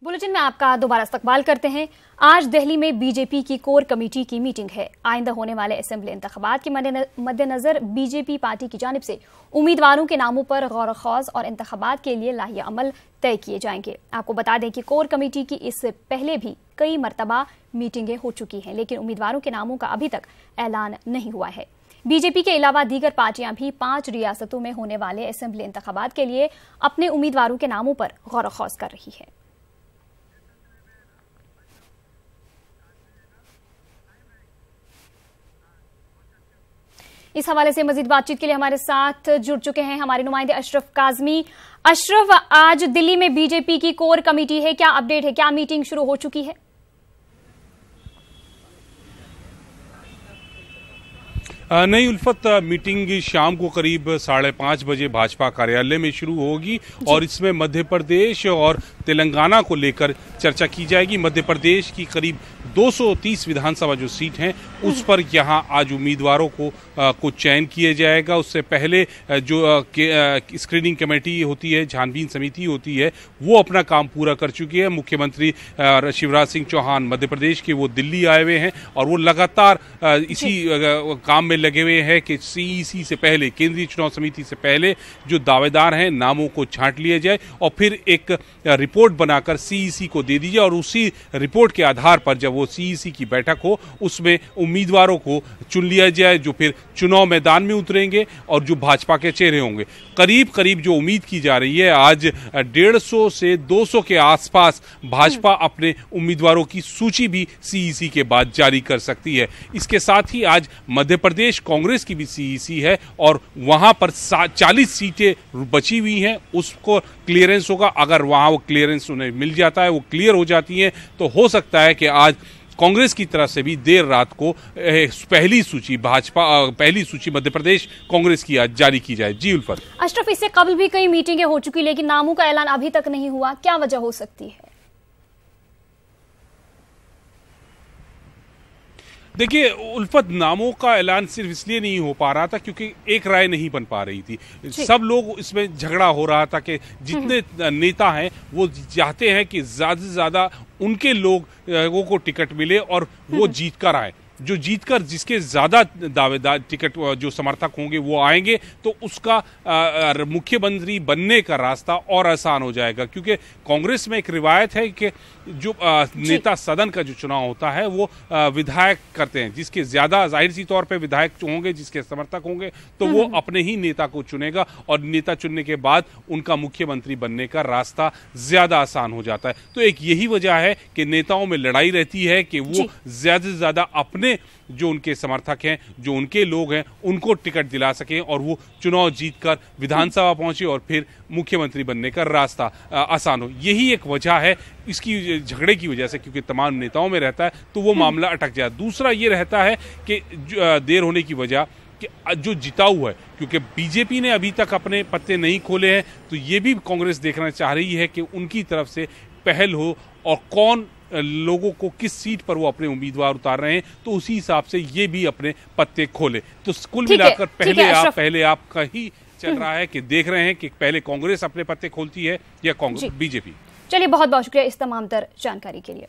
Bulletin में आपका दोबारा इस्तकबाल करते हैं। आज दिल्ली में बीजेपी की कोर कमेटी की मीटिंग है। आइंदा होने वाले असेंबली इंतखाबात के मद्देनजर बीजेपी पार्टी की जानिब से उम्मीदवारों के नामों पर गौर खौज और इंतखाबात के लिए लाही अमल तय किए जाएंगे। आपको बता दें कि कोर कमेटी की इससे पहले भी कई मरतबा मीटिंगें हो चुकी हैं, लेकिन उम्मीदवारों के नामों का अभी तक ऐलान नहीं हुआ है। बीजेपी के अलावा दीगर पार्टियां भी 5 रियासतों में होने वाले असेंबली इंतखाबात के लिए अपने उम्मीदवारों के नामों पर गौर खौज कर रही है। इस हवाले से मजीद बातचीत के लिए हमारे साथ जुड़ चुके हैं हमारे नुमाइंदे अशरफ काजमी। अशरफ, आज दिल्ली में बीजेपी की कोर कमेटी है, क्या अपडेट है, क्या मीटिंग शुरू हो चुकी है? नहीं उल्फत, मीटिंग शाम को करीब 5:30 बजे भाजपा कार्यालय में शुरू होगी और इसमें मध्य प्रदेश और तेलंगाना को लेकर चर्चा की जाएगी। मध्य प्रदेश की करीब 230 विधानसभा जो सीट हैं उस पर यहां आज उम्मीदवारों को चयन किया जाएगा। उससे पहले जो स्क्रीनिंग कमेटी होती है, छानबीन समिति होती है, वो अपना काम पूरा कर चुकी है। मुख्यमंत्री शिवराज सिंह चौहान मध्य प्रदेश के वो दिल्ली आए हुए हैं और वो लगातार इसी काम में लगे हुए हैं कि सीईसी से पहले, केंद्रीय चुनाव समिति से पहले जो दावेदार हैं नामों को छांट लिया जाए और फिर एक रिपोर्ट बनाकर सीईसी को दे दी जाए और उसी रिपोर्ट के आधार पर जब वो सीईसी की बैठक हो उसमें उम्मीदवारों को चुन लिया जाए जो फिर चुनाव मैदान में उतरेंगे और जो भाजपा के चेहरे होंगे। करीब करीब जो उम्मीद की जा रही है आज 150 से 200 के आसपास भाजपा अपने उम्मीदवारों की सूची भी सीईसी के बाद जारी कर सकती है। इसके साथ ही आज मध्य प्रदेश कांग्रेस की भी सीईसी है और वहां पर 40 सीटें बची हुई हैं, उसको क्लियरेंस होगा। अगर वहां वो क्लियरेंस उन्हें मिल जाता है, वो क्लियर हो जाती है, तो हो सकता है कि आज कांग्रेस की तरफ से भी देर रात को पहली सूची मध्य प्रदेश कांग्रेस की आज जारी की जाए। जी उल्फत। अशरफ, इससे कबल भी कई मीटिंगें हो चुकी, लेकिन नामों का ऐलान अभी तक नहीं हुआ, क्या वजह हो सकती है? देखिए उल्फत, नामों का ऐलान सिर्फ इसलिए नहीं हो पा रहा था क्योंकि एक राय नहीं बन पा रही थी। सब लोग इसमें झगड़ा हो रहा था कि जितने नेता हैं वो चाहते हैं कि ज्यादा से ज्यादा उनके लोगों को टिकट मिले और वो जीत कर आए। जो जीतकर जिसके ज्यादा दावेदार टिकट जो समर्थक होंगे वो आएंगे तो उसका मुख्यमंत्री बनने का रास्ता और आसान हो जाएगा। क्योंकि कांग्रेस में एक रिवायत है कि जो नेता सदन का जो चुनाव होता है वो विधायक करते हैं, जिसके ज्यादा जाहिर सी तौर पे विधायक होंगे, जिसके समर्थक होंगे तो वो अपने ही नेता को चुनेगा और नेता चुनने के बाद उनका मुख्यमंत्री बनने का रास्ता ज्यादा आसान हो जाता है। तो एक यही वजह है कि नेताओं में लड़ाई रहती है कि वो ज्यादा से ज्यादा अपने जो उनके समर्थक हैं, जो उनके लोग हैं, उनको टिकट दिला सकें और वो चुनाव जीतकर विधानसभा पहुंचे और फिर मुख्यमंत्री बनने का रास्ता आसान हो। यही एक वजह है इसकी झगड़े की वजह से, क्योंकि तमाम नेताओं में रहता है तो वो मामला अटक जाए। दूसरा ये रहता है कि देर होने की वजह कि जो जीता हुआ है, क्योंकि बीजेपी ने अभी तक अपने पत्ते नहीं खोले हैं, तो ये भी कांग्रेस देखना चाह रही है कि उनकी तरफ से पहल हो और कौन लोगों को किस सीट पर वो अपने उम्मीदवार उतार रहे हैं, तो उसी हिसाब से ये भी अपने पत्ते खोले। तो कुल मिलाकर पहले आप का ही चल रहा है कि देख रहे हैं कि पहले कांग्रेस अपने पत्ते खोलती है या कांग्रेस बीजेपी। चलिए, बहुत बहुत शुक्रिया इस तमाम तर जानकारी के लिए।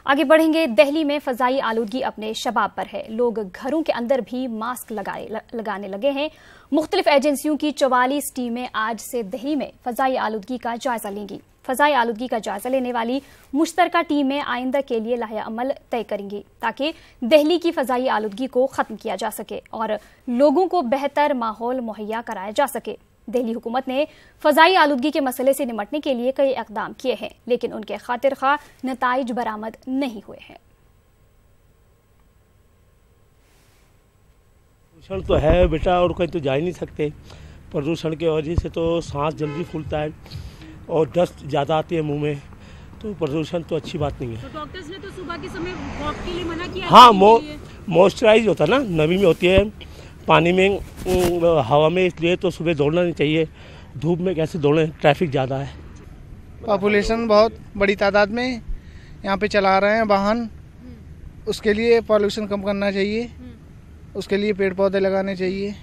आगे बढ़ेंगे। दिल्ली में फजाई आलूदगी अपने शबाब पर है। लोग घरों के अंदर भी मास्क लगाने लगे हैं। मुख्तलिफ एजेंसियों की 44 टीमें आज से दिल्ली में फजाई आलूदगी का जायजा लेंगी। फजाई आलूदगी का जायजा लेने वाली मुश्तरका टीमें आइंदा के लिए लाहे अमल तय करेंगी ताकि दिल्ली की फजाई आलूदगी को खत्म किया जा सके और लोगों को बेहतर माहौल मुहैया कराया जा सके। दिल्ली हुकूमत ने फजाई आलूदगी के मसले से निपटने के लिए कई इकदाम किए हैं, लेकिन उनके खातिर खा नताइज बरामद नहीं हुए हैं। प्रदूषण तो है बेटा, और कहीं तो जा ही नहीं सकते। प्रदूषण की वजह से तो सांस जल्दी फूलता है और डस्ट ज़्यादा आती है मुंह में, तो प्रदूषण तो अच्छी बात नहीं है। तो डॉक्टर्स ने तो सुबह के समय वॉक के लिए मना किया। हाँ, मॉइस्चराइज होता है ना, नमी में होती है, पानी में, हवा में, इसलिए तो सुबह दौड़ना नहीं चाहिए। धूप में कैसे दौड़ें, ट्रैफिक ज़्यादा है। पॉपुलेशन बहुत बड़ी तादाद में यहाँ पे चला रहे हैं वाहन, उसके लिए पॉल्यूशन कम करना चाहिए, उसके लिए पेड़ पौधे लगाने चाहिए।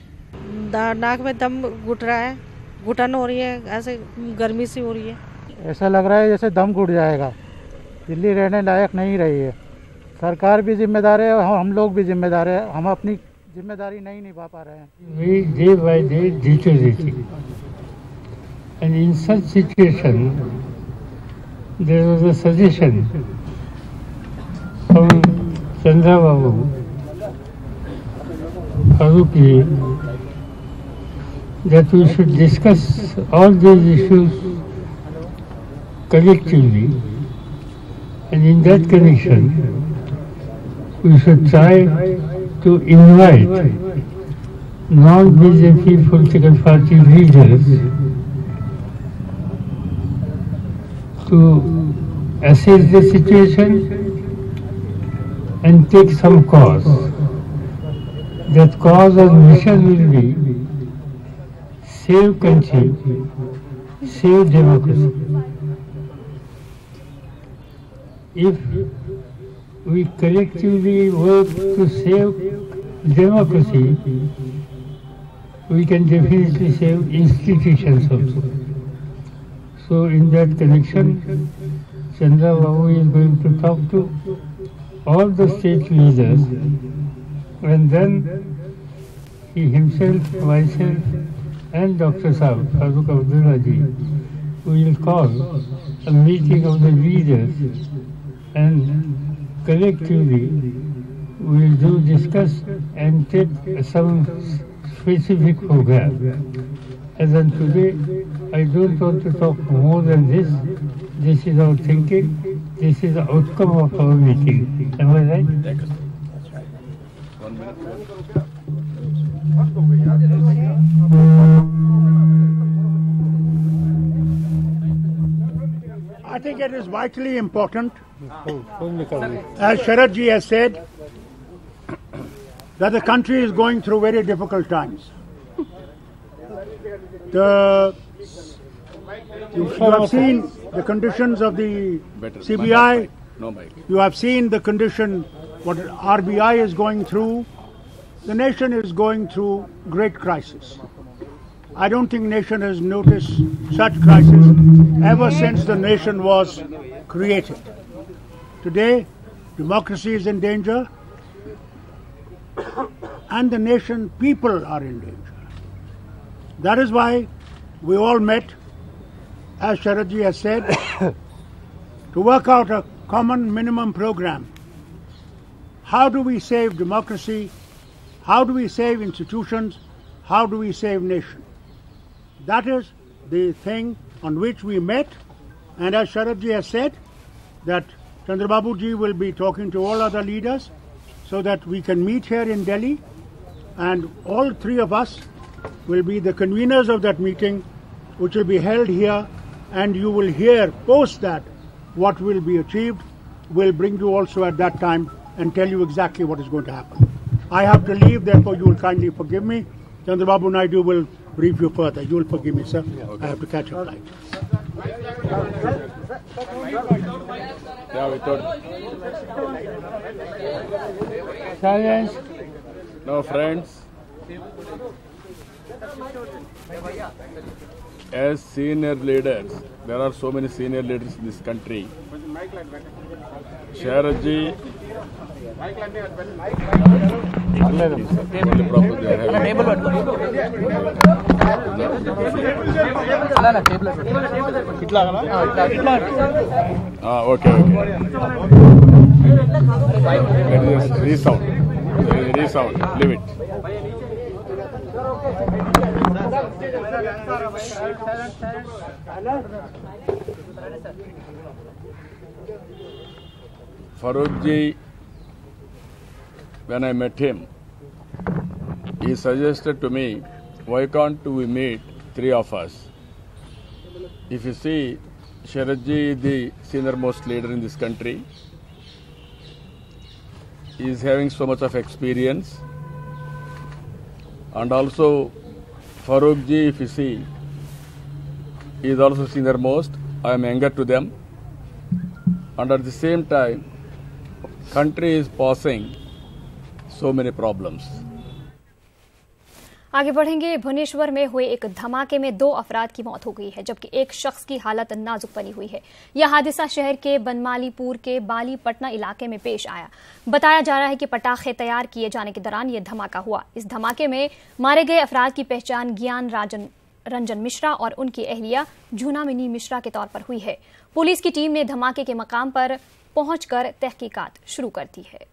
नाक में दम घुट रहा है, घुटन हो रही है, ऐसे गर्मी सी हो रही है। ऐसा लग रहा है जैसे दम घुट जाएगा। दिल्ली रहने लायक नहीं रही है। सरकार भी जिम्मेदार है और हम लोग भी जिम्मेदार है। हम अपनी जिम्मेदारी नहीं निभा पा रहे हैं। We day by day deteriorating, and in such situation, there was a suggestion from Chandrababu Farooqi that we should discuss all these issues collectively, and in that connection, we should try to invite non-BJP political party leaders to assess the situation and take some cause. That cause or mission will be save country, save democracy. If we collectively work to save democracy, we can definitely save institutions also. So in that connection, Chandrababu is going to talk to all the state leaders, and then he himself, myself, and Dr. Saab, Farooq Abdullah ji, will call a meeting of the leaders, and collectively we will discuss and take some specific program. As on today, I don't want to talk more than this. This is our thinking. This is the outcome of our meeting. Am I right? I think it is vitally important, as Sharad ji has said, that the country is going through very difficult times. You have seen the conditions of the CBI, you have seen the condition what RBI is going through. The nation is going through great crisis. I don't think nation has noticed such crisis ever since the nation was created. Today, democracy is in danger, and the nation people are in danger. That is why we all met, as Sharad ji has said, to work out a common minimum program. How do we save democracy? How do we save institutions? How do we save nation? That is the thing on which we met, and as Sharad ji has said, that Chandrababu ji will be talking to all other leaders so that we can meet here in Delhi, and all three of us will be the conveners of that meeting, which will be held here, and you will hear post that what will be achieved. We'll bring you also at that time and tell you exactly what is going to happen. I have to leave, therefore you will kindly forgive me. Chandrababu Naidu will brief you further. You will forgive me, sir. I have to catch a flight. Yeah, we thought. Silence. No, friends. As senior leaders, there are so many senior leaders in this country. Sharad ji, okay. Let us resound. Leave it. Farooq ji, when I met him, he suggested to me, why can't we meet three of us? If you see, Sharad ji is the senior most leader in this country. He is having so much of experience. And also, Farooq ji, if you see, he is also senior most. I am younger to them. And at the same time, country is passing so many problems. आगे बढ़ेंगे। भुवनेश्वर में हुए एक धमाके में 2 अफराद की मौत हो गई है, जबकि एक शख्स की हालत नाजुक बनी हुई है। यह हादसा शहर के बनमालीपुर के बालीपटना इलाके में पेश आया। बताया जा रहा है कि पटाखे तैयार किए जाने के दौरान यह धमाका हुआ। इस धमाके में मारे गए अफराद की पहचान ज्ञान रंजन मिश्रा और उनकी अहलिया झूनामिनी मिश्रा के तौर पर हुई है। पुलिस की टीम ने धमाके के मकाम पर पहुंचकर तहकीकात शुरू कर दी है।